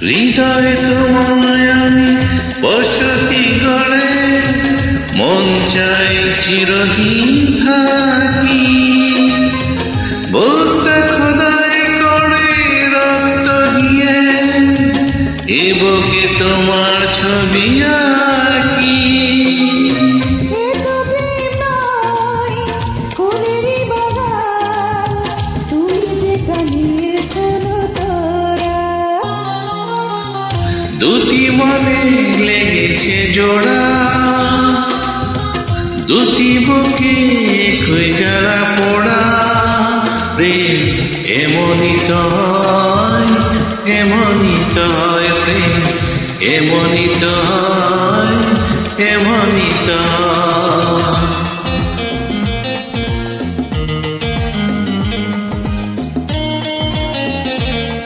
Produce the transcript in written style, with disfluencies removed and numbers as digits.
হৃদয়ে তোমায় আমি বসতি গড়ে মন চাই চিরদিন থাকি। বুকটা খোদাই করে রক্ত দিয়ে এ বুকে তোমার ছবি আঁকি। দুটি মনে লেগেছে জোড়া, দুটি বুকে একই যারা পোড়া। প্রেম এমনই তো হয়, এমনই তো হয় প্রেম, এমনই তো হয়, এমনই তো হয়।